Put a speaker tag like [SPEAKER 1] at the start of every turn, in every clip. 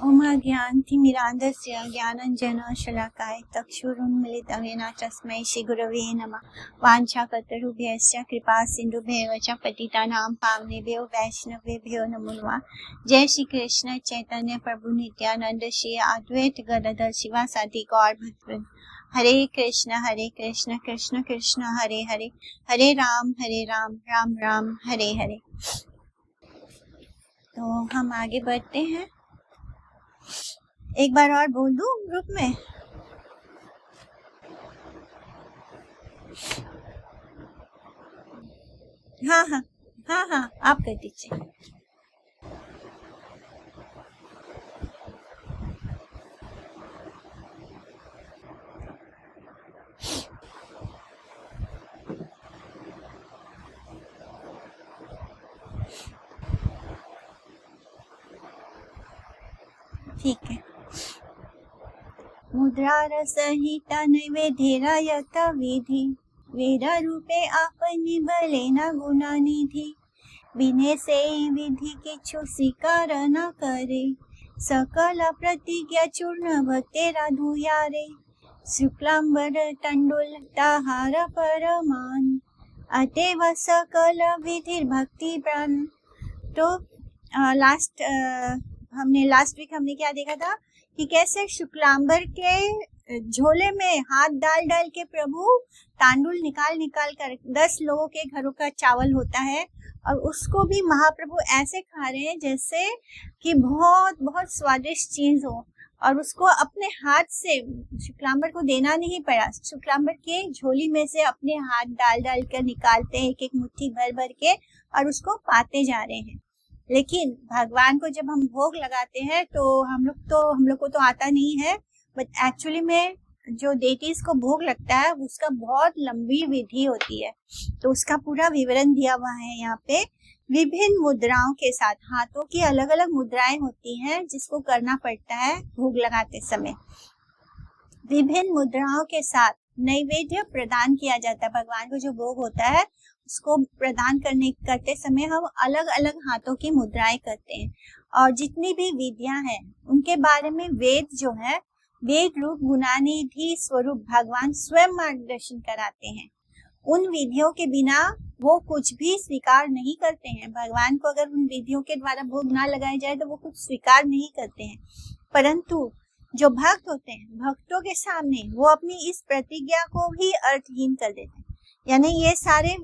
[SPEAKER 1] ओम ज्ञानतिमिरान्धस्य ज्ञानाञ्जनशलाकाय चक्षुरुन्मीलितं येन तस्मै श्रीगुरवे नमः। वाञ्छाकल्पतरुभ्यश्च कृपासिन्धुभ्येव च पतितानां पावनेभ्यो वैष्णवेभ्यो नमो नमः। जय श्री कृष्ण चैतन्य प्रभु नित्यानंद श्री अद्वैत गदाधर शिवासादि गौर भक्तवृंद। हरे कृष्ण कृष्ण कृष्ण हरे हरे, हरे राम राम राम हरे हरे। तो हम आगे बढ़ते हैं। एक बार और बोल दूं ग्रुप में। हाँ आप कर दीजिए। ठीक है। मुद्रा रसहिता नैवेद्येरा यत विधि, वेद रूपे आपनि बलेना गुणानिधि। बिने से विधि किछु स्वीकार न करे, सकल प्रतिज्ञा चूर्ण भक्तेरा धुयारे। शुक्लांबर तंडुल ताहार परमान, अतएव सकल विधि भक्ति प्राण। तो हमने लास्ट वीक क्या देखा था कि कैसे शुक्लांबर के झोले में हाथ डाल के प्रभु तांडुल निकाल कर 10 लोगों के घरों का चावल होता है और उसको भी महाप्रभु ऐसे खा रहे हैं जैसे कि बहुत स्वादिष्ट चीज हो, और उसको अपने हाथ से शुक्लांबर को देना नहीं पड़ा। शुक्लांबर के झोली में से अपने हाथ डाल कर निकालते हैं, एक मुट्ठी भर के, और उसको पाते जा रहे हैं। लेकिन भगवान को जब हम भोग लगाते हैं तो हम लोग को तो आता नहीं है, बट एक्चुअली में जो डेटीज को भोग लगता है उसका बहुत लंबी विधि होती है। तो उसका पूरा विवरण दिया हुआ है यहाँ पे। विभिन्न मुद्राओं के साथ, हाथों की अलग अलग मुद्राएं होती हैं जिसको करना पड़ता है भोग लगाते समय। विभिन्न मुद्राओं के साथ नैवेद्य प्रदान किया जाता है। भगवान को जो भोग होता है उसको प्रदान करते समय हम अलग अलग हाथों की मुद्राएं करते हैं। और जितनी भी विधियां हैं उनके बारे में वेद जो है, वेद रूप गुणानिधि स्वरूप भगवान स्वयं मार्गदर्शन कराते हैं। उन विधियों के बिना वो कुछ भी स्वीकार नहीं करते हैं। भगवान को अगर उन विधियों के द्वारा भोग ना लगाया जाए तो वो कुछ स्वीकार नहीं करते हैं। परंतु जो भक्त होते हैं, भक्तों के सामने वो अपनी इस प्रतिज्ञा को भी अर्थहीन कर देते हैं। यानी ये सारे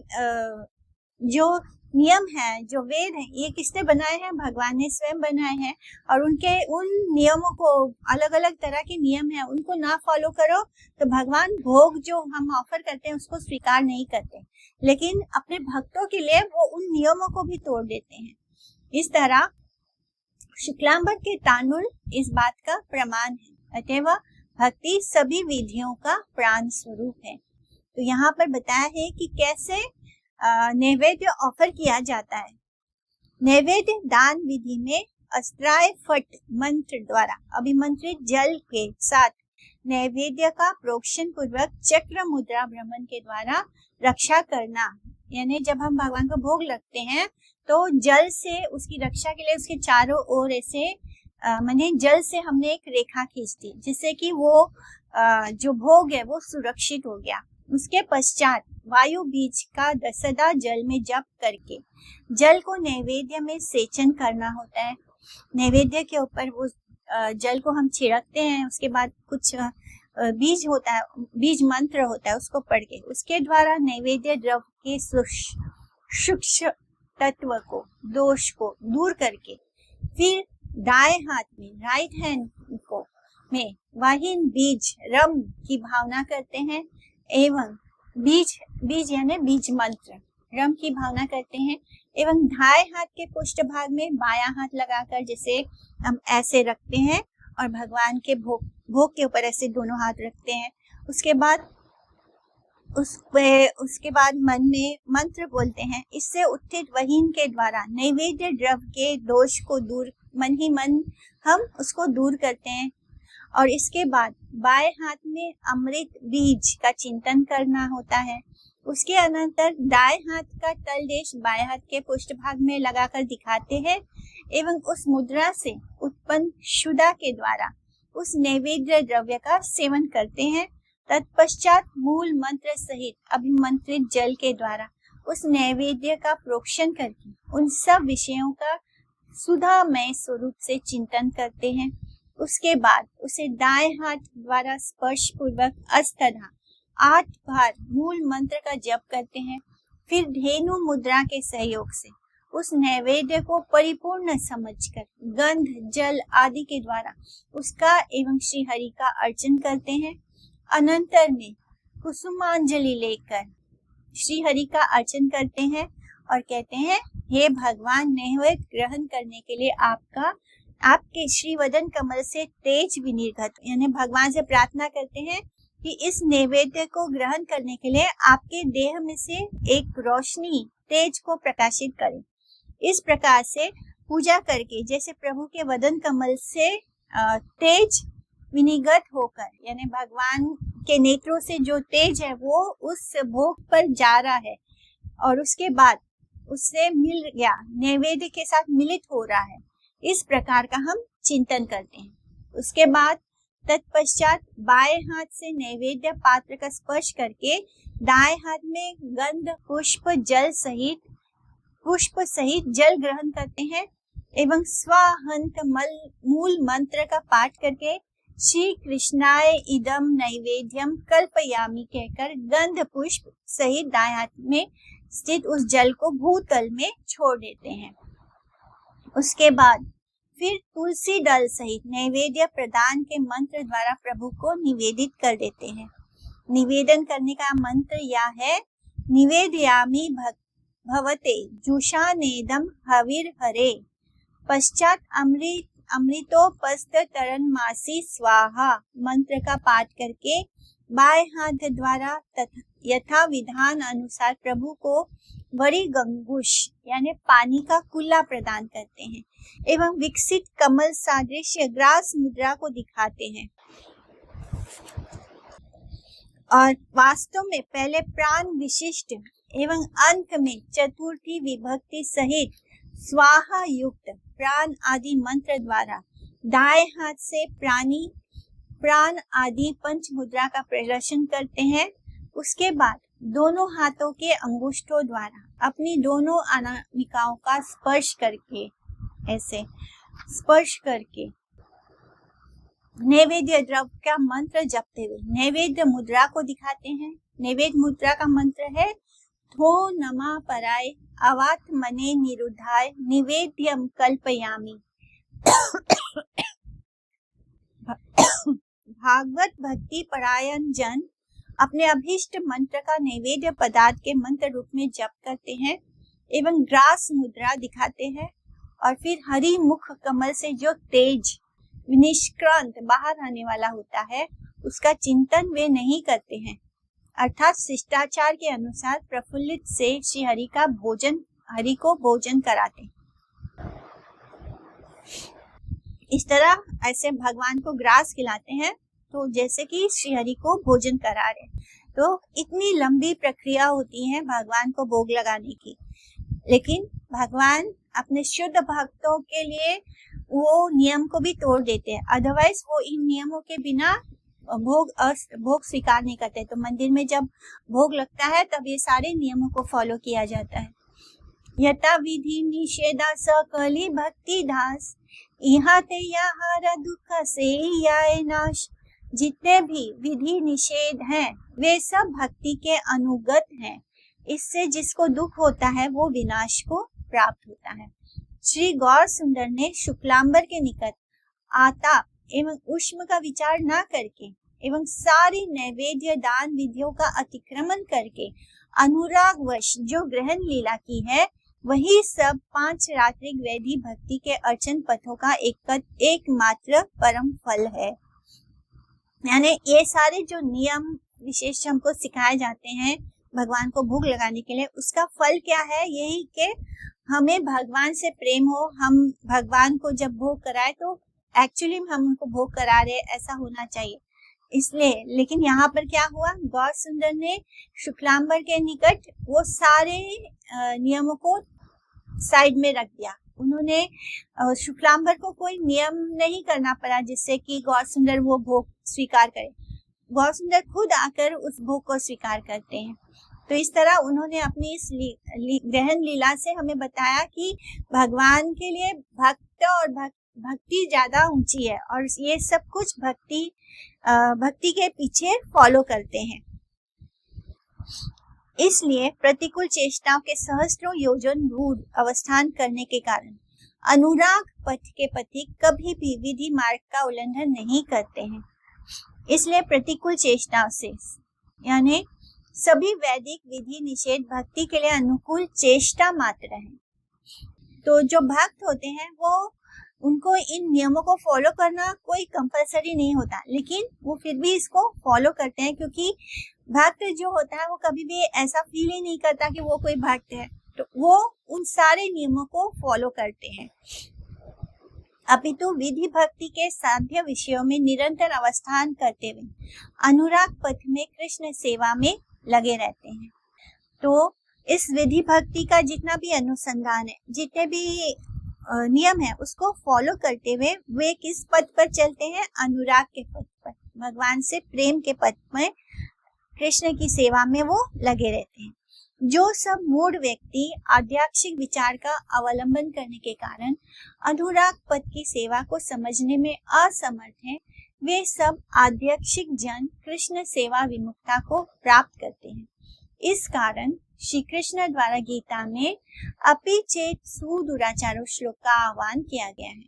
[SPEAKER 1] जो नियम है, जो वेद है, ये किसने बनाए हैं? भगवान ने स्वयं बनाए हैं। और उन नियमों को, अलग अलग तरह के नियम है, उनको ना फॉलो करो तो भगवान भोग जो हम ऑफर करते हैं उसको स्वीकार नहीं करते, लेकिन अपने भक्तों के लिए वो उन नियमों को भी तोड़ देते हैं। इस तरह शुक्लांबर के तांडुल इस बात का प्रमाण है। अतएव भक्ति सभी विधियों का प्राण स्वरूप है। तो यहाँ पर बताया है कि कैसे नैवेद्य ऑफर किया जाता है। नैवेद्य दान विधि में अस्त्राय फट मंत्र द्वारा अभिमंत्रित जल के साथ नैवेद्य का प्रोक्षण पूर्वक चक्र मुद्रा भ्रमण के द्वारा रक्षा करना। यानी जब हम भगवान को भोग लगते हैं तो जल से उसकी रक्षा के लिए उसके चारों ओर ऐसे माने जल से हमने एक रेखा खींच दी, जिससे कि वो जो भोग है वो सुरक्षित हो गया। उसके पश्चात वायु बीज का सदा जल में जप करके जल को नैवेद्य में सेचन करना होता है। नैवेद्य के ऊपर वो जल को हम छिड़कते हैं। उसके बाद कुछ बीज होता है, बीज मंत्र होता है, उसको पढ़ के उसके द्वारा नैवेद्य द्रव के सूक्ष्म तत्व को, दोष को दूर करके फिर दाएं हाथ में, राइट हैंड को में वाहिन बीज रम की भावना करते हैं एवं बीज यानी बीज मंत्र रम की भावना करते हैं, एवं दाएं हाथ के पुष्ट भाग में बायां हाथ लगाकर जैसे हम ऐसे रखते हैं और भगवान के भोग के ऊपर ऐसे दोनों हाथ रखते हैं। उसके बाद मन में मंत्र बोलते हैं। इससे उत्थित वहीन के द्वारा नैवेद्य द्रव के दोष को दूर, मन ही मन हम उसको दूर करते हैं। और इसके बाद बाएं हाथ में अमृत बीज का चिंतन करना होता है। उसके अनंतर दाएं हाथ का तलदेश बाएं हाथ के पृष्ठभाग में लगाकर दिखाते हैं एवं उस मुद्रा से उत्पन्न क्षुधा के द्वारा उस नैवेद्य द्रव्य का सेवन करते हैं। तत्पश्चात मूल मंत्र सहित अभिमंत्रित जल के द्वारा उस नैवेद्य का प्रोक्षण करके उन सब विषयों का सुधामय स्वरूप से चिंतन करते हैं। उसके बाद उसे दाएं हाथ द्वारा स्पर्श पूर्वक अष्टधा 8 बार मूल मंत्र का जप करते हैं। फिर धेनु मुद्रा के सहयोग से उस नैवेद्य को परिपूर्ण समझकर गंध जल आदि के द्वारा उसका एवं श्री हरि का अर्चन करते हैं। अनंतर में कुसुमांजलि लेकर श्री हरि का अर्चन करते हैं और कहते हैं, हे भगवान, नैवेद्य ग्रहण करने के लिए आपके श्री वदन कमल से तेज विनिर्गत, यानी भगवान से प्रार्थना करते हैं कि इस नैवेद्य को ग्रहण करने के लिए आपके देह में से एक रोशनी तेज को प्रकाशित करें। इस प्रकार से पूजा करके जैसे प्रभु के वदन कमल से तेज विनिर्गत होकर, यानी भगवान के नेत्रों से जो तेज है वो उस भोग पर जा रहा है और उसके बाद उससे मिल गया, नैवेद्य के साथ मिलित हो रहा है, इस प्रकार का हम चिंतन करते हैं। उसके बाद तत्पश्चात बाएं हाथ से नैवेद्य पात्र का स्पर्श करके दाएं हाथ में गंध पुष्प सहित जल ग्रहण करते हैं एवं स्वाहंत मूल मंत्र का पाठ करके श्री कृष्णाय इदम नैवेद्यम कल्पयामी कहकर गंध पुष्प सहित दाएं हाथ में स्थित उस जल को भूतल में छोड़ देते हैं। उसके बाद फिर तुलसी दल सहित नैवेद्य प्रदान के मंत्र द्वारा प्रभु को निवेदित कर देते हैं। निवेदन करने का मंत्र यह है, निवेदयामि भवते जुषानेदम हविर हरे, पश्चात अमृतोपस्थ तरन मासी स्वाहा मंत्र का पाठ करके बाएं हाथ द्वारा यथा विधान अनुसार प्रभु को बड़ी गंगुश यानी पानी का कुल्ला प्रदान करते हैं एवं विकसित कमल सादृश्य ग्रास मुद्रा को दिखाते हैं। और वास्तव में पहले प्राण विशिष्ट एवं अंत में चतुर्थी विभक्ति सहित स्वाहा युक्त प्राण आदि मंत्र द्वारा दाएं हाथ से प्राण आदि पंच मुद्रा का प्रदर्शन करते हैं। उसके बाद दोनों हाथों के अंगुष्ठों द्वारा अपनी दोनों अनामिकाओं का स्पर्श करके नैवेद्य द्रव्य का मंत्र जपते हुए नैवेद्य मुद्रा को दिखाते हैं। नैवेद्य मुद्रा का मंत्र है, थो नमा पराय अवात मने निरुद्धाय निवेद्यम कल्पयामी। भागवत भक्ति परायण जन अपने अभीष्ट मंत्र का नैवेद्य पदार्थ के मंत्र रूप में जप करते हैं एवं ग्रास मुद्रा दिखाते हैं और फिर हरि मुख कमल से जो तेज निष्क्रांत बाहर आने वाला होता है उसका चिंतन वे नहीं करते हैं, अर्थात शिष्टाचार के अनुसार प्रफुल्लित से श्री हरि को भोजन कराते। इस तरह ऐसे भगवान को ग्रास खिलाते हैं तो जैसे कि श्री हरि को भोजन करा रहे। तो इतनी लंबी प्रक्रिया होती है भगवान को भोग लगाने की, लेकिन भगवान अपने शुद्ध भक्तों के लिए वो नियम को भी तोड़ देते हैं, अदरवाइज वो इन नियमों के बिना भोग स्वीकार नहीं करते। तो मंदिर में जब भोग लगता है तब ये सारे नियमों को फॉलो किया जाता है। यथा विधि निषेधा सकली भक्ति दास, यहाँ ते यार दुख से याय नाश। जितने भी विधि निषेध हैं वे सब भक्ति के अनुगत हैं, इससे जिसको दुख होता है वो विनाश को प्राप्त होता है। श्री गौर सुंदर ने शुक्लांबर के निकट आता एवं उष्म का विचार न करके एवं सारी नैवेद्य दान विधियों का अतिक्रमण करके अनुरागवश जो ग्रहण लीला की है वही सब 5 रात्रिक वैधि भक्ति के अर्चन पथों का एकमात्र परम फल है। यानी ये सारे जो नियम विशेष हमको सिखाए जाते हैं भगवान को भोग लगाने के लिए, उसका फल क्या है? यही कि हमें भगवान से प्रेम हो, हम भगवान को जब भोग कराए तो एक्चुअली हम उनको भोग करा रहे, ऐसा होना चाहिए। इसलिए, लेकिन यहाँ पर क्या हुआ, गौर सुंदर ने शुक्लांबर के निकट वो सारे नियमों को साइड में रख दिया। उन्होंने शुक्लांबर को कोई नियम नहीं करना पड़ा जिससे कि गौर सुंदर वो भोग स्वीकार करे। गौर सुंदर खुद आकर उस भोग को स्वीकार करते हैं। तो इस तरह उन्होंने अपनी इस ग्रहण लीला से हमें बताया कि भगवान के लिए भक्त और भक्ति ज्यादा ऊंची है और ये सब कुछ भक्ति के पीछे फॉलो करते हैं। इसलिए प्रतिकूल चेष्टाओं के सहस्त्रों योजन दूर अवस्थान करने के कारण अनुराग पथ के पथिक कभी भी विधि मार्ग का उल्लंघन नहीं करते हैं। इसलिए प्रतिकूल चेष्टाओं से यानी सभी वैदिक विधि निषेध भक्ति के लिए अनुकूल चेष्टा मात्र है। तो जो भक्त होते हैं वो उनको इन नियमों को फॉलो करना कोई कंपलसरी नहीं होता, लेकिन वो फिर भी इसको फॉलो करते हैं क्योंकि भक्त जो होता है वो कभी भी ऐसा फील ही नहीं करता कि वो कोई भक्त है, तो वो उन सारे नियमों को फॉलो करते हैं। अपितु विधि भक्ति के साध्य विषयों में निरंतर अवस्थान करते हुए अनुराग पथ में कृष्ण सेवा में लगे रहते हैं। तो इस विधि भक्ति का जितना भी अनुसंधान है, जितने भी नियम है, उसको फॉलो करते हुए वे किस पथ पर चलते हैं, अनुराग के पथ पर, भगवान से प्रेम के पथ में, कृष्ण की सेवा में वो लगे रहते हैं। जो सब मूढ़ व्यक्ति आध्यात्मिक विचार का अवलंबन करने के कारण अनुराग पथ की सेवा को समझने में असमर्थ हैं, वे सब आध्यात्मिक जन कृष्ण सेवा विमुक्ता को प्राप्त करते हैं। इस कारण श्री कृष्ण द्वारा गीता में अपि चेत सुदुराचारो श्लोक का आह्वान किया गया है।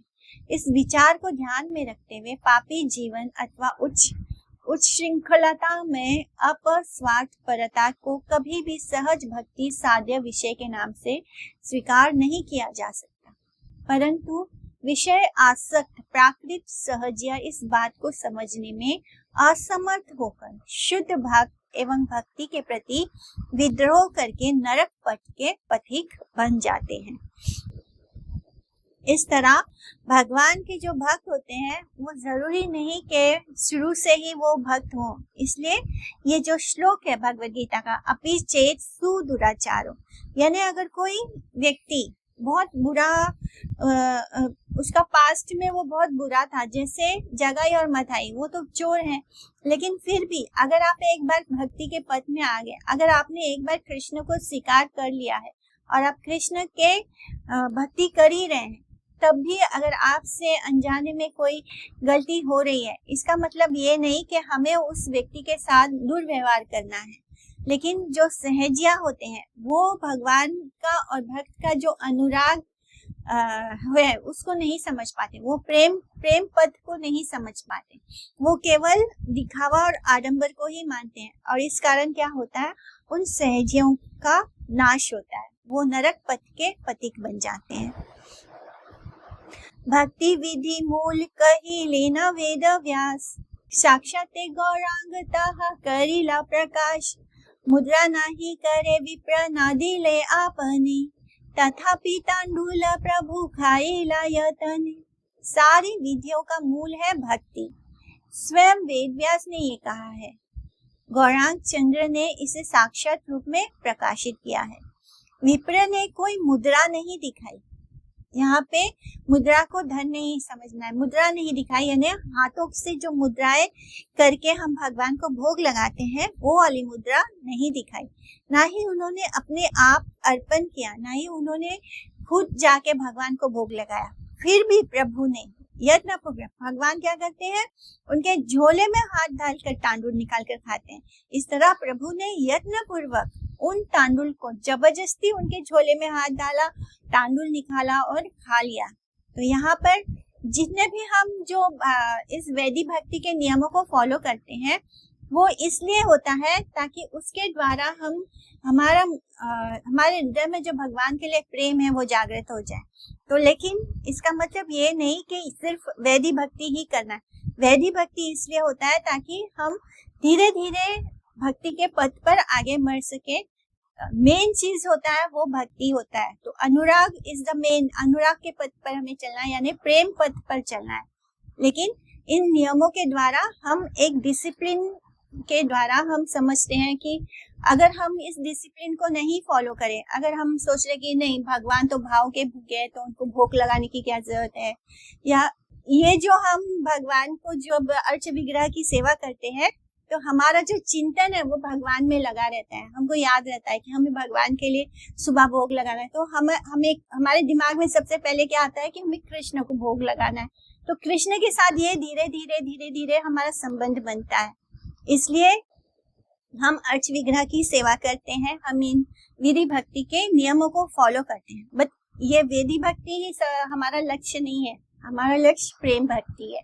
[SPEAKER 1] इस विचार को ध्यान में रखते हुए पापी जीवन अथवा उच्च श्रृंखलता में अपस्वार्थ परता को कभी भी सहज भक्ति साध्य विषय के नाम से स्वीकार नहीं किया जा सकता, परंतु विषय आसक्त प्राकृत सहजिया इस बात को समझने में असमर्थ होकर शुद्ध भक्त एवं भक्ति के प्रति विद्रोह करके नरक पथ के पथिक बन जाते हैं। इस तरह भगवान के जो भक्त होते हैं वो जरूरी नहीं कि शुरू से ही वो भक्त हो। इसलिए ये जो श्लोक है भगवद गीता का, अपि चेत सुदुराचारो, यानी अगर कोई व्यक्ति बहुत बुरा उसका पास्ट में वो बहुत बुरा था, जैसे जगाई और मथाई, वो तो चोर हैं, लेकिन फिर भी अगर आप एक बार भक्ति के पथ में आ गए, अगर आपने एक बार कृष्ण को स्वीकार कर लिया है और आप कृष्ण के भक्ति कर ही रहे हैं, तब भी अगर आपसे अनजाने में कोई गलती हो रही है, इसका मतलब ये नहीं कि हमें उस व्यक्ति के साथ दुर्व्यवहार करना है। लेकिन जो सहजिया होते हैं वो भगवान का और भक्त का जो अनुराग है उसको नहीं समझ पाते, वो प्रेम पद को नहीं समझ पाते, वो केवल दिखावा और आडंबर को ही मानते हैं। और इस कारण क्या होता है, उन सहजियों का नाश होता है, वो नरक पथ के पथिक बन जाते हैं। भक्ति विधि मूल कही लेना वेद व्यास, साक्षात गौरांगता करिला प्रकाश, मुद्रा नाही करे विप्र नादी ले आपनी, तथापि तांडूल प्रभु खाइला यतने। सारी विधियों का मूल है भक्ति। स्वयं वेद व्यास ने ये कहा है, गौरांग चंद्र ने इसे साक्षात रूप में प्रकाशित किया है। विप्र ने कोई मुद्रा नहीं दिखाई, यहाँ पे मुद्रा को धन नहीं समझना है, मुद्रा नहीं दिखाई यानी हाथों से जो मुद्राएं करके हम भगवान को भोग लगाते हैं वो वाली मुद्रा नहीं दिखाई, ना ही उन्होंने अपने आप अर्पण किया, ना ही उन्होंने खुद जाके भगवान को भोग लगाया। फिर भी प्रभु ने यत्न पूर्वक, भगवान क्या करते हैं, उनके झोले में हाथ डालकर तांडूल निकाल कर खाते हैं। इस तरह प्रभु ने यत्न पूर्वक उन तांडुल को जबरदस्ती उनके झोले में हाथ डाला, तांडुल निकाला और खा लिया। तो यहाँ पर जितने भी हम जो इस वैदिक भक्ति के नियमों को फॉलो करते हैं वो इसलिए होता है ताकि उसके द्वारा हम हमारे हृदय में जो भगवान के लिए प्रेम है वो जागृत हो जाए। तो लेकिन इसका मतलब ये नहीं कि सिर्फ वैदिक भक्ति ही करना है। वैदिक भक्ति इसलिए होता है ताकि हम धीरे धीरे भक्ति के पथ पर आगे बढ़ सके। मेन चीज होता है वो भक्ति होता है। तो अनुराग इज द मेन, अनुराग के पथ पर हमें चलना है, यानी प्रेम पथ पर चलना है। लेकिन इन नियमों के द्वारा हम एक डिसिप्लिन के द्वारा हम समझते हैं कि अगर हम इस डिसिप्लिन को नहीं फॉलो करें, अगर हम सोच रहे कि नहीं भगवान तो भाव के भूखे हैं तो उनको भोग लगाने की क्या जरूरत है, या ये जो हम भगवान को जब अर्च विग्रह की सेवा करते हैं तो हमारा जो चिंतन है वो भगवान में लगा रहता है, हमको याद रहता है कि हमें भगवान के लिए सुबह भोग लगाना है, तो हमें हमारे दिमाग में सबसे पहले क्या आता है कि हमें कृष्ण को भोग लगाना है। तो कृष्ण के साथ ये धीरे धीरे हमारा संबंध बनता है। इसलिए हम अर्च विग्रह की सेवा करते हैं, हम इन विधि भक्ति के नियमों को फॉलो करते हैं। बट ये विधि भक्ति ही हमारा लक्ष्य नहीं है, हमारा लक्ष्य प्रेम भक्ति है।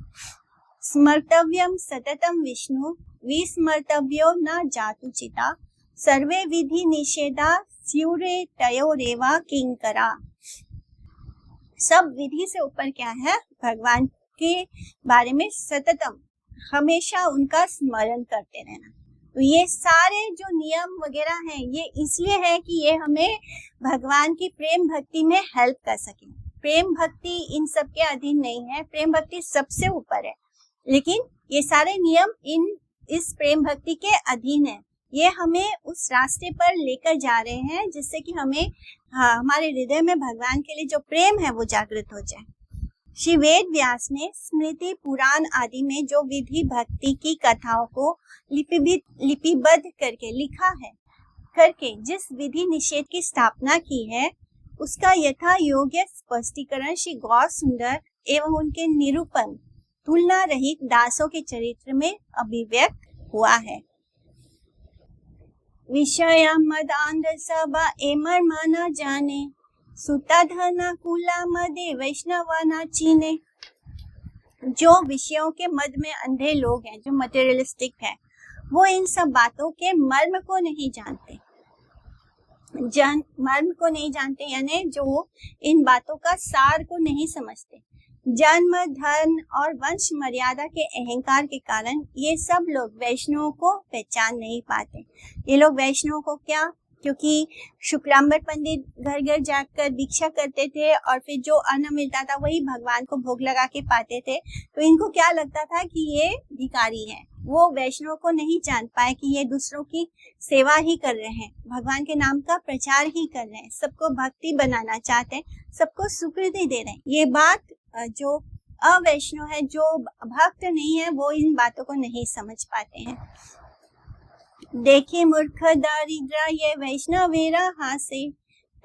[SPEAKER 1] स्मर्तव्यम सततम विष्णु विस्मर्तव्यो न जातुचिता सर्वे विधि निषेधा स्यूरे तयोरेवा किंकरा। सब विधि से ऊपर क्या है, भगवान के बारे में सततम हमेशा उनका स्मरण करते रहना। तो ये सारे जो नियम वगैरह हैं ये इसलिए है कि ये हमें भगवान की प्रेम भक्ति में हेल्प कर सके। प्रेम भक्ति इन सब के अधीन नहीं है, प्रेम भक्ति सबसे ऊपर है, लेकिन ये सारे नियम इस प्रेम भक्ति के अधीन है। ये हमें उस रास्ते पर लेकर जा रहे हैं जिससे कि हमें हमारे हृदय में भगवान के लिए जो प्रेम है वो जागृत हो जाए। श्री वेद व्यास ने स्मृति पुराण आदि में जो विधि भक्ति की कथाओं को लिपिबद्ध करके लिखा है, करके जिस विधि निषेध की स्थापना की है उसका यथा योग्य स्पष्टीकरण श्री गौर सुंदर एवं उनके निरूपण तुलना रहित दासों के चरित्र में अभिव्यक्त हुआ है। विषय मद आंध्र सभा एमर माना जाने सुता धना कुला मदे वैष्णवा ना चीने। जो विषयों के मद में अंधे लोग हैं, जो मटेरियलिस्टिक है, वो इन सब बातों के मर्म को नहीं जानते। मर्म को नहीं जानते यानी जो इन बातों का सार को नहीं समझते। जन्म धन और वंश मर्यादा के अहंकार के कारण ये सब लोग वैष्णवों को पहचान नहीं पाते। ये लोग वैष्णवों को क्या, क्योंकि शुक्लांबर पंडित घर घर जाकर भिक्षा करते थे और फिर जो अन्न मिलता था वही भगवान को भोग लगा के पाते थे, तो इनको क्या लगता था कि ये भिखारी है। वो वैष्णव को नहीं जान पाए कि ये दूसरों की सेवा ही कर रहे हैं, भगवान के नाम का प्रचार ही कर रहे हैं, सबको भक्ति बनाना चाहते हैं, सबको सुकृति दे रहे हैं। ये बात जो अवैष्णव है, जो भक्त नहीं है, वो इन बातों को नहीं समझ पाते हैं। देखे मूर्ख दारिद्र ये वैष्णवेरा हासे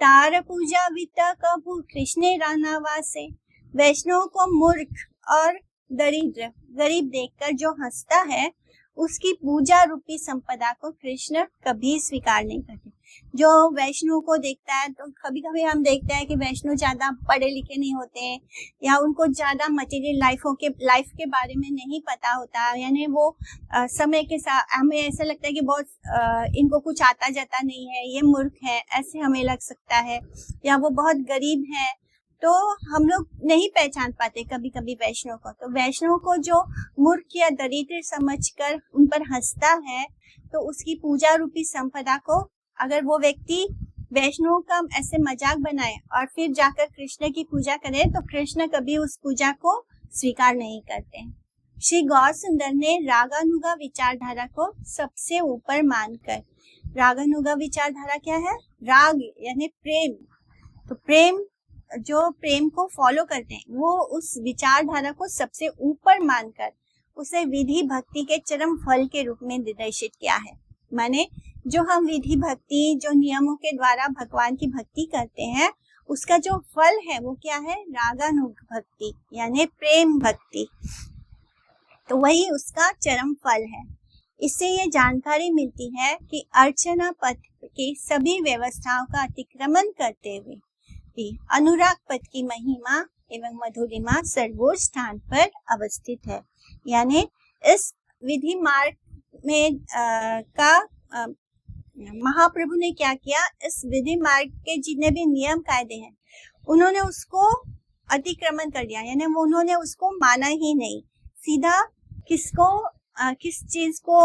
[SPEAKER 1] तार पूजा वित्ता कभू कृष्ण राना वासे। वैष्णव को मूर्ख और दरिद्र गरीब देखकर जो हंसता है उसकी पूजा रूपी संपदा को कृष्ण कभी स्वीकार नहीं करते। जो वैष्णव को देखता है, तो कभी कभी हम देखते हैं कि वैष्णव ज्यादा पढ़े लिखे नहीं होते हैं या उनको ज्यादा मटेरियल लाइफ के बारे में नहीं पता होता, यानी वो समय के साथ हमें ऐसा लगता है कि बहुत इनको कुछ आता जाता नहीं है, ये मूर्ख है, ऐसे हमें लग सकता है, या वो बहुत गरीब है, तो हम लोग नहीं पहचान पाते कभी कभी वैष्णव को। तो वैष्णव को जो मूर्ख या दरिद्र समझकर उन पर हंसता है, तो उसकी पूजा रूपी संपदा को अगर वो व्यक्ति वैष्णव का ऐसे मजाक बनाए और फिर जाकर कृष्ण की पूजा करे, तो कृष्ण कभी उस पूजा को स्वीकार नहीं करते। श्री गौर सुंदर ने रागानुगा विचारधारा को सबसे ऊपर मानकर, रागानुगा विचारधारा क्या है, राग यानी प्रेम, तो प्रेम जो प्रेम को फॉलो करते हैं वो उस विचारधारा को सबसे ऊपर मानकर उसे विधि भक्ति के चरम फल के रूप में निर्देशित किया है। माने जो हम विधि भक्ति, जो नियमों के द्वारा भगवान की भक्ति करते हैं, उसका जो फल है वो क्या है, रागानुग भक्ति यानी प्रेम भक्ति, तो वही उसका चरम फल है। इससे ये जानकारी मिलती है कि अर्चना पथ की सभी व्यवस्थाओं का अतिक्रमण करते हुए भी अनुराग पथ की महिमा एवं मधुरिमा सर्वोच्च स्थान पर अवस्थित है। यानी इस विधि मार्ग में महाप्रभु ने क्या किया, इस विधि मार्ग के जितने भी नियम कायदे हैं उन्होंने उसको अतिक्रमण कर दिया, यानी वो उन्होंने उसको माना ही नहीं। सीधा किस चीज को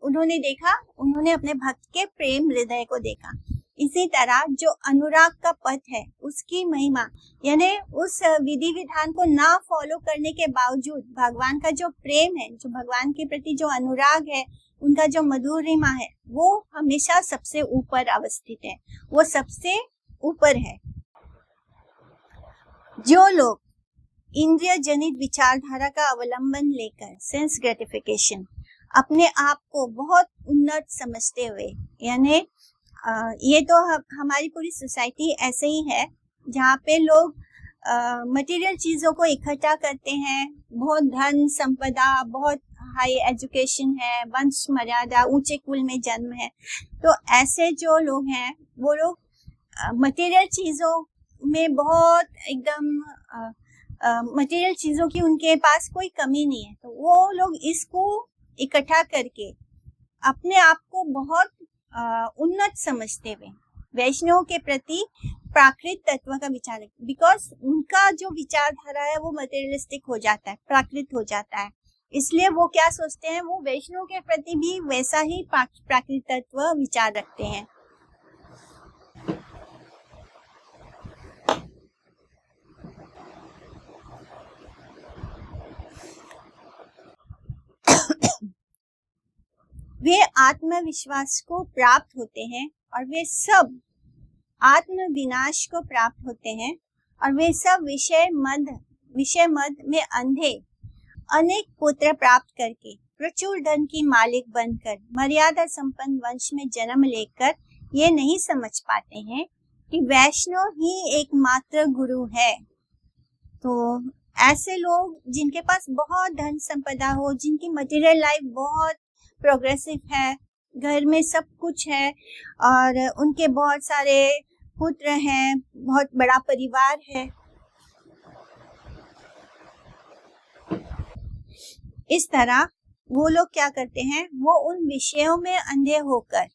[SPEAKER 1] उन्होंने देखा, उन्होंने अपने भक्त के प्रेम हृदय को देखा। इसी तरह जो अनुराग का पथ है उसकी महिमा, यानी उस विधि विधान को ना फॉलो करने के बावजूद भगवान का जो प्रेम है, जो भगवान के प्रति जो अनुराग है, उनका जो मधुरिमा है, वो हमेशा सबसे ऊपर अवस्थित है, वो सबसे ऊपर है। जो लोग इंद्रिय जनित विचारधारा का अवलंबन लेकर सेंस ग्रेटिफिकेशन अपने आप को बहुत उन्नत समझते हुए, यानी ये तो हमारी पूरी सोसाइटी ऐसे ही है जहाँ पे लोग मटेरियल चीजों को इकट्ठा करते हैं, बहुत धन संपदा, बहुत हाई एजुकेशन है, वंश मर्यादा, ऊंचे कुल में जन्म है। तो ऐसे जो लोग हैं वो लोग मटेरियल चीजों में बहुत एकदम मटेरियल चीजों की उनके पास कोई कमी नहीं है, तो वो लोग इसको इकट्ठा करके अपने आप को बहुत उन्नत समझते हुए वैष्णव के प्रति प्राकृत तत्व का विचार, बिकॉज उनका जो विचारधारा है वो मटेरियलिस्टिक हो जाता है, प्राकृत हो जाता है, इसलिए वो क्या सोचते हैं, वो वैष्णव के प्रति भी वैसा ही प्राकृत तत्व विचार रखते हैं। वे आत्मविश्वास को प्राप्त होते हैं और वे सब आत्म विनाश को प्राप्त होते हैं, और वे सब विषय मद में अंधे अनेक पुत्र प्राप्त करके प्रचुर धन की मालिक बनकर मर्यादा संपन्न वंश में जन्म लेकर ये नहीं समझ पाते हैं कि वैष्णव ही एकमात्र गुरु है। तो ऐसे लोग जिनके पास बहुत धन संपदा हो, जिनकी मटेरियल लाइफ बहुत प्रोग्रेसिव है, घर में सब कुछ है और उनके बहुत सारे पुत्र हैं, बहुत बड़ा परिवार है, इस तरह वो लोग क्या करते हैं, वो उन विषयों में अंधे होकर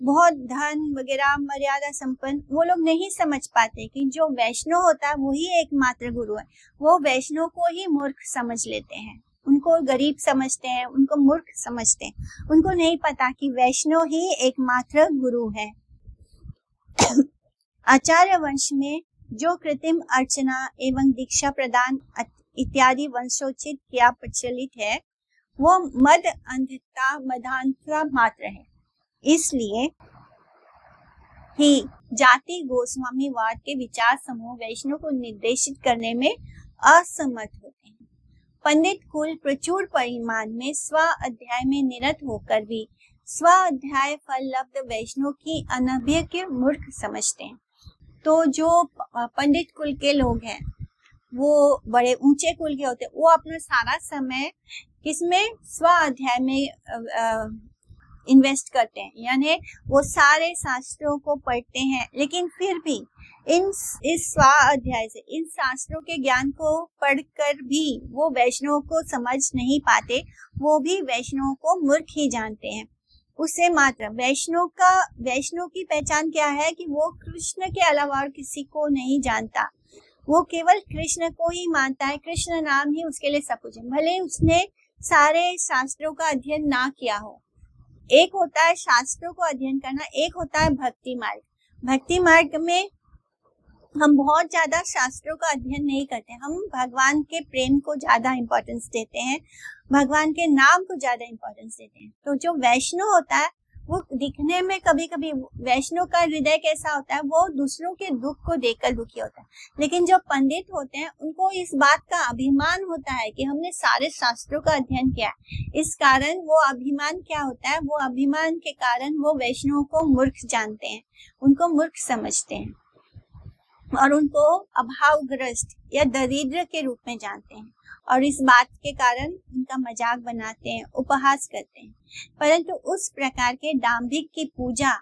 [SPEAKER 1] बहुत धन वगैरह मर्यादा संपन्न, वो लोग नहीं समझ पाते कि जो वैष्णव होता है वही एकमात्र गुरु है। वो वैष्णव को ही मूर्ख समझ लेते हैं, उनको गरीब समझते हैं, उनको मूर्ख समझते हैं, उनको नहीं पता कि वैष्णव ही एकमात्र गुरु है। आचार्य वंश में जो कृत्रिम अर्चना एवं दीक्षा प्रदान इत्यादि वंशोचित क्रिया प्रचलित है वो मदांधता मात्र है। इसलिए ही जाति गोस्वामीवाद के विचार समूह वैष्णव को निर्देशित करने में असमर्थ होते हैं। पंडित कुल प्रचुर परिमाण में स्व अध्याय में निरत होकर भी स्व अध्याय फल लब्ध वैष्णव की अनभिज्ञ मूर्ख समझते हैं। तो जो पंडित कुल के लोग हैं वो बड़े ऊंचे कुल के होते हैं, वो अपना सारा समय किसमें, स्व अध्याय में इन्वेस्ट करते हैं, यानी वो सारे शास्त्रों को पढ़ते हैं, लेकिन फिर भी इस स्व अध्याय से, इन शास्त्रों के ज्ञान को पढ़कर भी वो वैष्णव को समझ नहीं पाते, वो भी वैष्णव को मूर्ख ही जानते हैं। उससे मात्र वैष्णव की पहचान क्या है कि वो कृष्ण के अलावा और किसी को नहीं जानता, वो केवल कृष्ण को ही मानता है, कृष्ण नाम ही उसके लिए सब कुछ है, भले उसने सारे शास्त्रों का अध्ययन ना किया हो। एक होता है शास्त्रों को अध्ययन करना, एक होता है भक्ति मार्ग। भक्ति मार्ग में हम बहुत ज्यादा शास्त्रों का अध्ययन नहीं करते, हम भगवान के प्रेम को ज्यादा इम्पोर्टेंस देते हैं, भगवान के नाम को ज्यादा इम्पोर्टेंस देते हैं। तो जो वैष्णव होता है वो दिखने में कभी कभी वैष्णव का हृदय कैसा होता है, वो दूसरों के दुख को देखकर दुखी होता है, लेकिन जो पंडित होते हैं उनको इस बात का अभिमान होता है कि हमने सारे शास्त्रों का अध्ययन किया। इस कारण वो अभिमान क्या होता है, वो अभिमान के कारण वो वैष्णव को मूर्ख जानते हैं, उनको मूर्ख समझते हैं और उनको अभावग्रस्त या दरिद्र के रूप में जानते हैं, और इस बात के कारण उनका मजाक बनाते हैं, उपहास करते हैं। परंतु उस प्रकार के दाम्भिक की पूजा,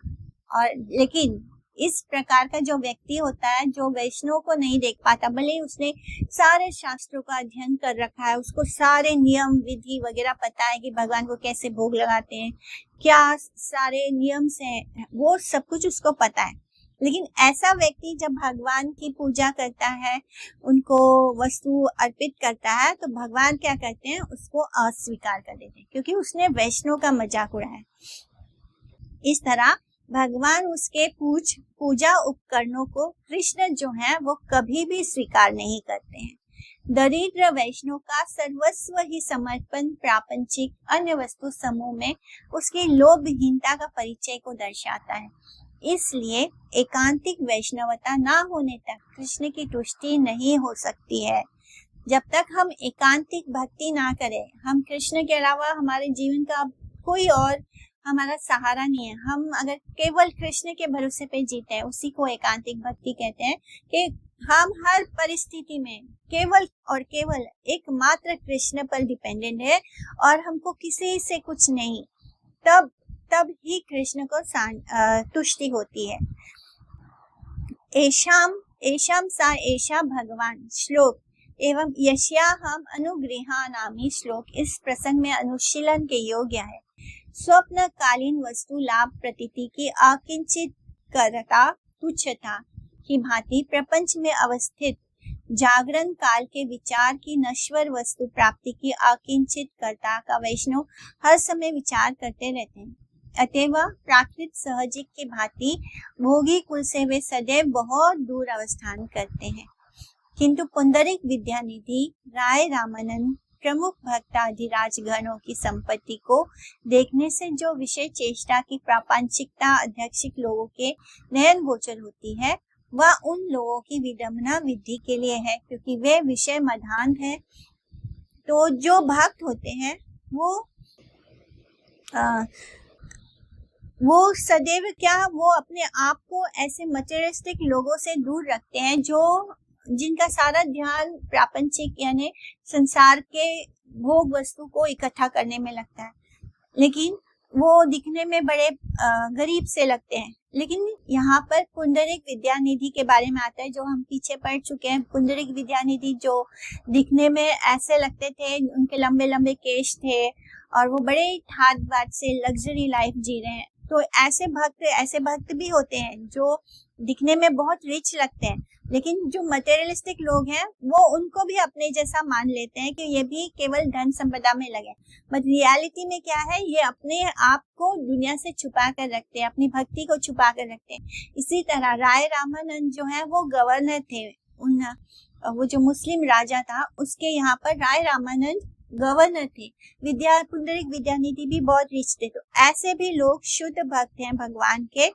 [SPEAKER 1] और लेकिन इस प्रकार का जो व्यक्ति होता है जो वैष्णव को नहीं देख पाता, भले ही उसने सारे शास्त्रों का अध्ययन कर रखा है, उसको सारे नियम विधि वगैरह पता है कि भगवान को कैसे भोग लगाते हैं, क्या सारे नियम से, वो सब कुछ उसको पता है, लेकिन ऐसा व्यक्ति जब भगवान की पूजा करता है, उनको वस्तु अर्पित करता है, तो भगवान क्या करते हैं, उसको अस्वीकार कर देते हैं, क्योंकि उसने वैष्णव का मजाक उड़ाया। इस तरह भगवान उसके पूजा उपकरणों को कृष्ण जो है वो कभी भी स्वीकार नहीं करते हैं। दरिद्र वैष्णव का सर्वस्व ही समर्पण प्रापंचिक अन्य वस्तु समूह में उसकी लोभहीनता का परिचय को दर्शाता है। इसलिए एकांतिक वैष्णवता ना होने तक कृष्ण की तुष्टि नहीं हो सकती है। जब तक हम एकांतिक भक्ति ना करें, हम कृष्ण के अलावा हमारे जीवन का कोई और हमारा सहारा नहीं है, हम अगर केवल कृष्ण के भरोसे पे जीते हैं, उसी को एकांतिक भक्ति कहते हैं कि हम हर परिस्थिति में केवल और केवल एकमात्र कृष्ण पर डिपेंडेंट है और हमको किसी से कुछ नहीं, तब ही कृष्ण को तुष्टि होती है। एशाम सा एशा भगवान श्लोक एवं यस्याहम अनुगृहाणामि श्लोक इस प्रसंग में अनुशीलन के योग्य है। स्वप्नकालीन वस्तु लाभ प्रतीति की अकिंचित करता तुच्छता की भांति प्रपंच में अवस्थित जागरण काल के विचार की नश्वर वस्तु प्राप्ति की अकिंचित करता का वैष्णव हर समय विचार करते रहते हैं। अतएव प्राकृत सहजिक की भांति भोगी कुल से वे सदैव बहुत दूर अवस्थान करते हैं। किंतु पुंडरीक विद्यानिधि राय रामानंद प्रमुख भक्ताधिराज गणों की संपत्ति को देखने से जो विषय चेष्टा की प्रापंचिकता अध्यक्षिक लोगों के नयन गोचर होती है, वह उन लोगों की विडंबना विधि के लिए है, क्योंकि वे विषय मधान है। तो जो भक्त होते हैं वो सदैव वो अपने आप को ऐसे मटेरियलिस्टिक लोगों से दूर रखते हैं जिनका सारा ध्यान प्रापंचिक यानी संसार के भोग वस्तु को इकट्ठा करने में लगता है, लेकिन वो दिखने में बड़े गरीब से लगते हैं। लेकिन यहाँ पर पुंडरीक विद्यानिधि के बारे में आता है, जो हम पीछे पढ़ चुके हैं। पुंडरीक विद्यानिधि जो दिखने में ऐसे लगते थे, उनके लंबे लंबे केश थे और वो बड़े ठाट बाट से लग्जरी लाइफ जी रहे हैं। तो ऐसे भक्त भी होते हैं जो दिखने में बहुत रिच लगते हैं, लेकिन जो मटेरियलिस्टिक लोग हैं वो उनको भी अपने जैसा मान लेते हैं कि ये भी केवल धन संपदा में लगे, बट रियलिटी में क्या है, ये अपने आप को दुनिया से छुपा कर रखते हैं, अपनी भक्ति को छुपा कर रखते हैं। इसी तरह राय रामानंद जो है वो गवर्नर थे, वो जो मुस्लिम राजा था उसके यहाँ पर राय रामानंद गवर्नर थे। पुंडरीक विद्यानिधि भी बहुत रिच थे। तो ऐसे भी लोग शुद्ध भक्त हैं भगवान के,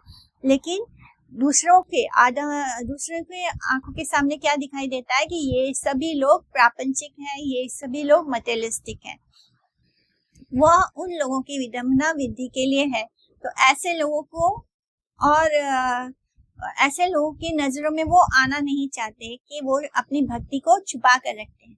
[SPEAKER 1] लेकिन दूसरों के आंखों के सामने क्या दिखाई देता है कि ये सभी लोग प्रापंचिक हैं, ये सभी लोग मटेरियलिस्टिक हैं। वह उन लोगों की विडंबना विधि के लिए है। तो ऐसे लोगों को और ऐसे लोगों की नजरों में वो आना नहीं चाहते कि वो अपनी भक्ति को छुपा कर रखते हैं।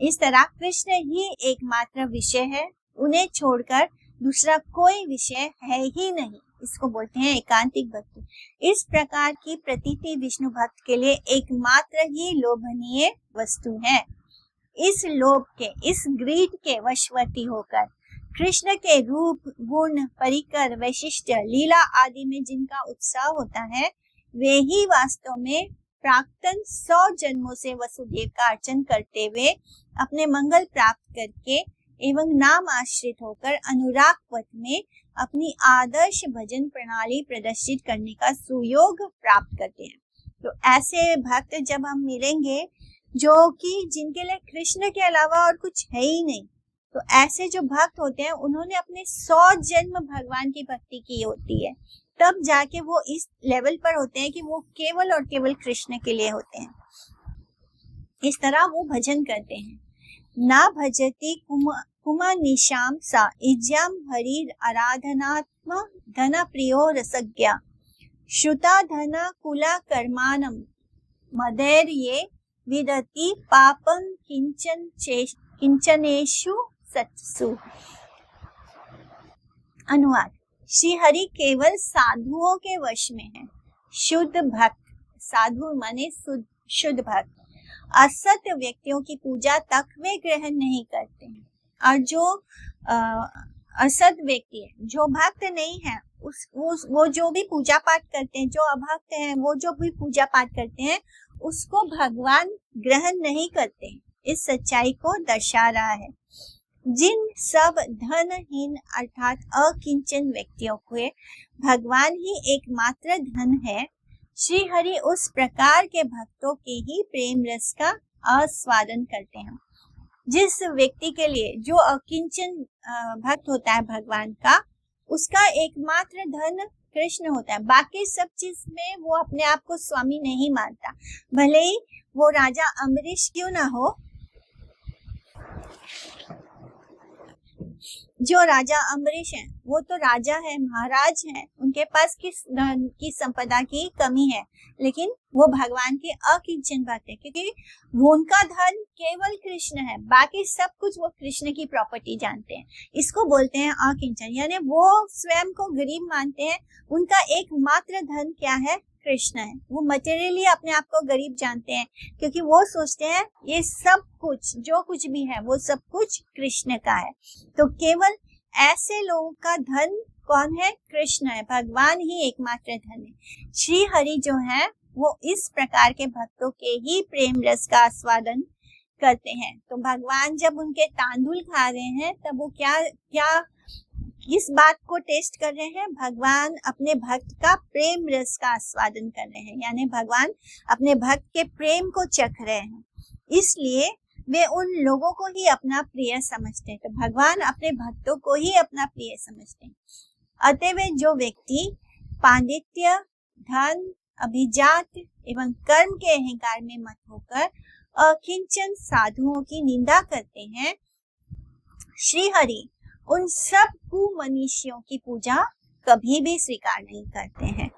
[SPEAKER 1] इस तरह कृष्ण ही एकमात्र विषय है, उन्हें छोड़कर दूसरा कोई विषय है ही नहीं। इसको बोलते हैं एकांतिक भक्ति। इस प्रकार की प्रतीति विष्णु भक्त के लिए एकमात्र ही लोभनीय वस्तु है। इस लोभ के, इस ग्रीड के वशवर्ती होकर कृष्ण के रूप, गुण, परिकर, वैशिष्ट, लीला आदि में जिनका उत्साह होता है, वे ही वास्तव में प्राक्तन 100 जन्मों से वसुदेव का अर्चन करते हुए अपने मंगल प्राप्त करके एवं नाम आश्रित होकर अनुराग पथ में अपनी आदर्श भजन प्रणाली प्रदर्शित करने का सुयोग प्राप्त करते हैं। तो ऐसे भक्त जब हम मिलेंगे जो कि जिनके लिए कृष्ण के अलावा और कुछ है ही नहीं, तो ऐसे जो भक्त होते हैं उन्होंने अपने 100 जन्म भगवान की भक्ति की होती है, तब जाके वो इस लेवल पर होते हैं कि वो केवल और केवल कृष्ण के लिए होते हैं। इस तरह वो भजन करते हैं। ना भजति कुमा निशाम सा इज्याम हरि आराधनात्म धन प्रियो रसज्ञा श्रुता धन कुला कर्मानम मदैर ये विदति पापं किंचनेषु सत्सु। अनुवाद: श्री हरि केवल साधुओं के वश में है। शुद्ध भक्त, साधु माने शुद्ध भक्त, असत्य व्यक्तियों की पूजा तक वे ग्रहण नहीं करते हैं। और जो असत व्यक्ति है, जो भक्त नहीं है, वो जो भी पूजा पाठ करते हैं, जो अभक्त हैं वो जो भी पूजा पाठ करते हैं, उसको भगवान ग्रहण नहीं करते। इस सच्चाई को दर्शा रहा है। जिन सब धनहीन अर्थात अकिंचन व्यक्तियों को भगवान ही एकमात्र धन है। श्री हरि उस प्रकार के भक्तों के ही प्रेम रस का आस्वादन करते हैं। जिस व्यक्ति के लिए जो अकिंचन भक्त होता है भगवान का, उसका एकमात्र धन कृष्ण होता है। बाकी सब चीज में वो अपने आप को स्वामी नहीं मानता, भले ही वो राजा अम्बरीश क्यों ना हो। जो राजा अम्बरीश हैं वो तो राजा है, महाराज हैं, उनके पास किस धन की संपदा की कमी है, लेकिन वो भगवान के अकिंचन भक्त है, क्योंकि वो उनका धन केवल कृष्ण है, बाकी सब कुछ वो कृष्ण की प्रॉपर्टी जानते हैं। इसको बोलते हैं अकिंचन, यानी वो स्वयं को गरीब मानते हैं। उनका एकमात्र धन क्या है? कृष्ण है। वो मटेरियली अपने आप को गरीब जानते हैं, क्योंकि वो सोचते हैं ये सब कुछ जो कुछ भी है वो सब कुछ कृष्ण का है। तो केवल ऐसे लोगों का धन कौन है? कृष्ण है। भगवान ही एकमात्र धन है। श्री हरि जो है वो इस प्रकार के भक्तों के ही प्रेम रस का आस्वादन करते हैं। तो भगवान जब उनके तांदुल खा रहे हैं तब वो क्या इस बात को टेस्ट कर रहे हैं? भगवान अपने भक्त का प्रेम रस का आस्वादन कर रहे हैं, यानी भगवान अपने भक्त के प्रेम को चख रहे हैं, इसलिए वे उन लोगों को ही अपना प्रिय समझते हैं। तो भगवान अपने भक्तों को ही अपना प्रिय समझते हैं। अतएव जो व्यक्ति पांडित्य, धन, अभिजात एवं कर्म के अहंकार में मत होकर अकिंचन साधुओं की निंदा करते हैं, श्री हरि उन सब कुमनीषियों की पूजा कभी भी स्वीकार नहीं करते हैं।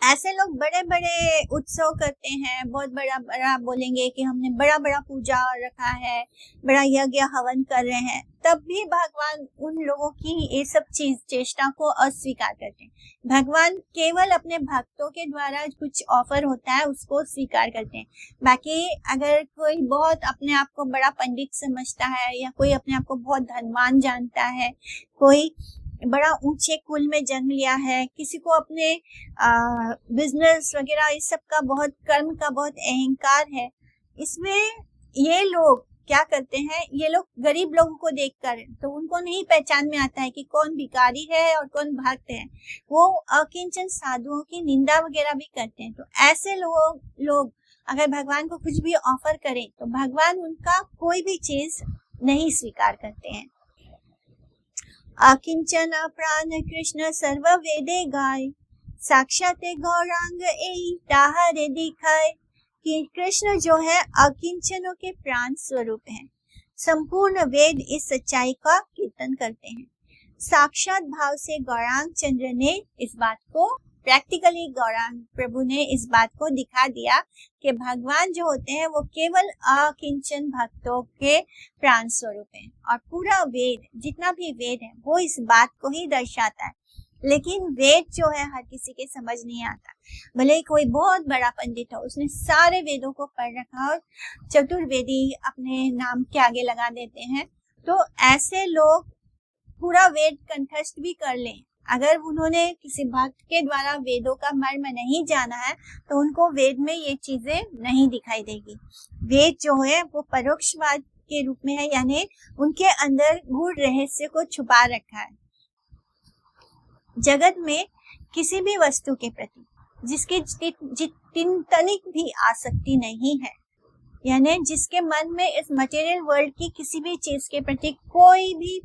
[SPEAKER 1] ऐसे लोग बड़े बड़े उत्सव करते हैं, बहुत बड़ा बड़ा बोलेंगे कि हमने बड़ा बड़ा पूजा रखा है, बड़ा यज्ञ हवन कर रहे हैं, तब भी भगवान उन लोगों की ये सब चेष्टा को अस्वीकार करते हैं। भगवान केवल अपने भक्तों के द्वारा कुछ ऑफर होता है उसको स्वीकार करते हैं। बाकी अगर कोई बहुत अपने आप को बड़ा पंडित समझता है, या कोई अपने आप को बहुत धनवान जानता है, कोई बड़ा ऊंचे कुल में जन्म लिया है, किसी को अपने बिजनेस वगैरह इस सब का बहुत, कर्म का बहुत अहंकार है, इसमें ये लोग क्या करते हैं? ये लोग गरीब लोगों को देखकर तो उनको नहीं पहचान में आता है कि कौन भिखारी है और कौन भक्त है। वो अकिंचन साधुओं की निंदा वगैरह भी करते हैं। तो ऐसे लोग अगर भगवान को कुछ भी ऑफर करें तो भगवान उनका कोई भी चीज नहीं स्वीकार करते हैं। अकिंचन प्राण कृष्ण सर्व वेदे गाय, साक्षात गौरांग एई ताहरे दिखाए। कि कृष्ण जो है अकिंचनों के प्राण स्वरूप हैं। संपूर्ण वेद इस सच्चाई का कीर्तन करते हैं। साक्षात भाव से गौरांग चंद्र ने इस बात को, प्रैक्टिकली गौरांग प्रभु ने इस बात को दिखा दिया कि भगवान जो होते हैं वो केवल अकिंचन भक्तों के प्राण स्वरूप हैं। और पूरा वेद, जितना भी वेद है, वो इस बात को ही दर्शाता है। लेकिन वेद जो है हर किसी के समझ नहीं आता। भले कोई बहुत बड़ा पंडित हो, उसने सारे वेदों को पढ़ रखा और चतुर्वेदी अपने नाम के आगे लगा देते हैं, तो ऐसे लोग पूरा वेद कंठस्थ भी कर लें, अगर उन्होंने किसी भक्त के द्वारा वेदों का मर्म नहीं जाना है तो उनको वेद में ये चीजें नहीं दिखाई देगी। वेद जो है वो परोक्षवाद के रूप में है, यानी उनके अंदर गूढ़ रहस्य को छुपा रखा है। जगत में किसी भी वस्तु के प्रति जिसकी तनिक भी आसक्ति नहीं है, यानी जिसके मन में इस मटेरियल वर्ल्ड की किसी भी चीज के प्रति कोई भी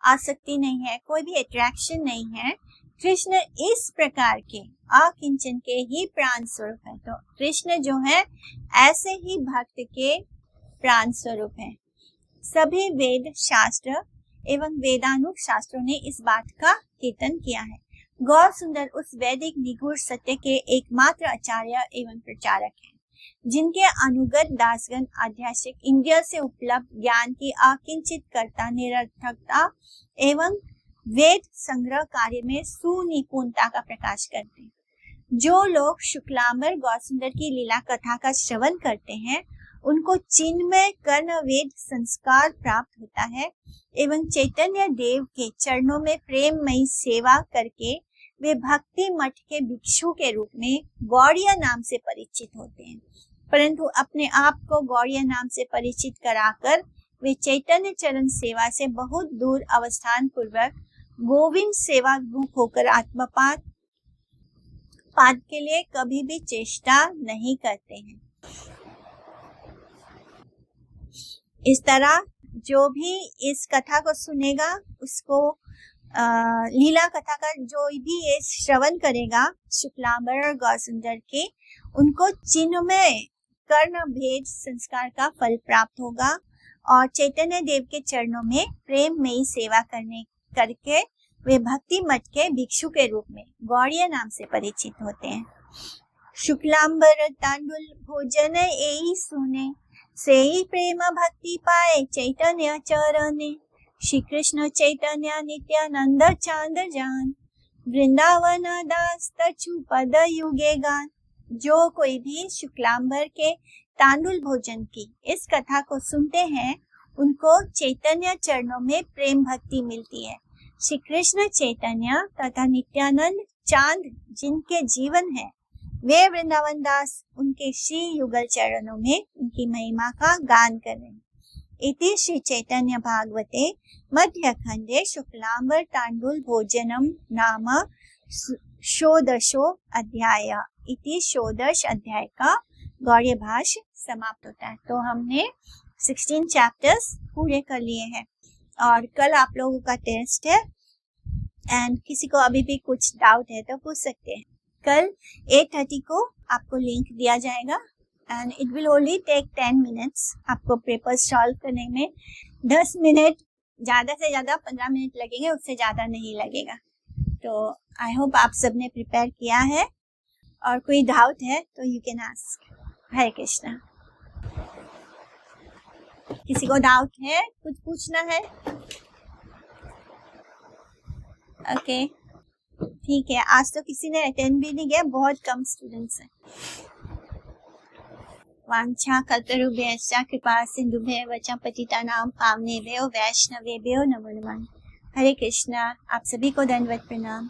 [SPEAKER 1] आसक्ति नहीं है, कोई भी अट्रैक्शन नहीं है, कृष्ण इस प्रकार के अकिंचन के ही प्राण स्वरूप है। तो कृष्ण जो है ऐसे ही भक्त के प्राण स्वरूप है। सभी वेद शास्त्र एवं वेदानुग शास्त्रों ने इस बात का कीर्तन किया है। गौर सुंदर उस वैदिक निगूढ़ सत्य के एकमात्र आचार्य एवं प्रचारक हैं, जिनके अनुगत दासगण आध्यात्मिक इंद्रिय से उपलब्ध ज्ञान की अकिंचित करता निरर्थकता एवं वेद संग्रह कार्य में सुनिपुणता का प्रकाश करते हैं। जो लोग शुक्लांबर गौरसुंदर की लीला कथा का श्रवण करते हैं, उनको चिन्मय कर्ण वेद संस्कार प्राप्त होता है एवं चैतन्य देव के चरणों में प्रेममयी सेवा करके वे भक्ति मठ के भिक्षु के रूप में गौड़िया नाम से परिचित होते हैं। परंतु अपने आप को गौड़िया नाम से परिचित कराकर वे चैतन्य चरण सेवा से बहुत दूर अवस्थान पूर्वक गोविंद सेवामुख होकर आत्मपात पाद के लिए कभी भी चेष्टा नहीं करते हैं। इस तरह जो भी इस कथा को सुनेगा, उसको लीला कथा का जो भी ये श्रवण करेगा शुक्लांबर और गौरसुंदर के, उनको चिन्मय कर्ण भेद संस्कार का फल प्राप्त होगा और चैतन्य देव के चरणों में प्रेम में ही सेवा करके वे भक्ति मठ के भिक्षु के रूप में गौड़िया नाम से परिचित होते हैं। शुक्लांबर तांडुल भोजन एई सुने, से ही प्रेम भक्ति पाए चैतन्य चरणे। श्री कृष्ण चैतन्य नित्यानंद चांद जान, वृंदावन दास तछु पद युगे गान। जो कोई भी शुक्लांबर के तांडुल भोजन की इस कथा को सुनते हैं, उनको चैतन्य चरणों में प्रेम भक्ति मिलती है। श्री कृष्ण चैतन्य तथा नित्यानंद चांद जिनके जीवन है, वे वृंदावन दास उनके श्री युगल चरणों में उनकी महिमा का गान कर रहे हैं। इति श्री चैतन्य भागवते मध्य खंडे शुक्लांबर तांडुल भोजनम नाम षोडशो अध्याय। इति षोडश अध्याय का गौड़ीय भाष्य समाप्त होता है। तो हमने 16 चैप्टर्स पूरे कर लिए हैं और कल आप लोगों का टेस्ट है एंड किसी को अभी भी कुछ डाउट है तो पूछ सकते हैं। कल 8:30 को आपको लिंक दिया जाएगा and it will only take 10 minutes. आपको पेपर सॉल्व करने में 10 मिनट, ज़्यादा से ज़्यादा 15 मिनट लगेंगे, उससे ज़्यादा नहीं लगेगा। तो आई होप आप सबने प्रिपेयर किया है और कोई डाउट है तो यू कैन आस्क। हरे कृष्णा। किसी को डाउट है, कुछ पूछना है? ओके ठीक है। आज तो किसी ने अटेंड भी नहीं किया, बहुत कम स्टूडेंट्स हैं। वांछा कल्पतरुभ्यश्च कृपा सिंधुभ्यः वच पतितानां पावनेभ्यो वैष्णवेभ्यो नमो नमः। हरे कृष्णा। आप सभी को दंडवत प्रणाम।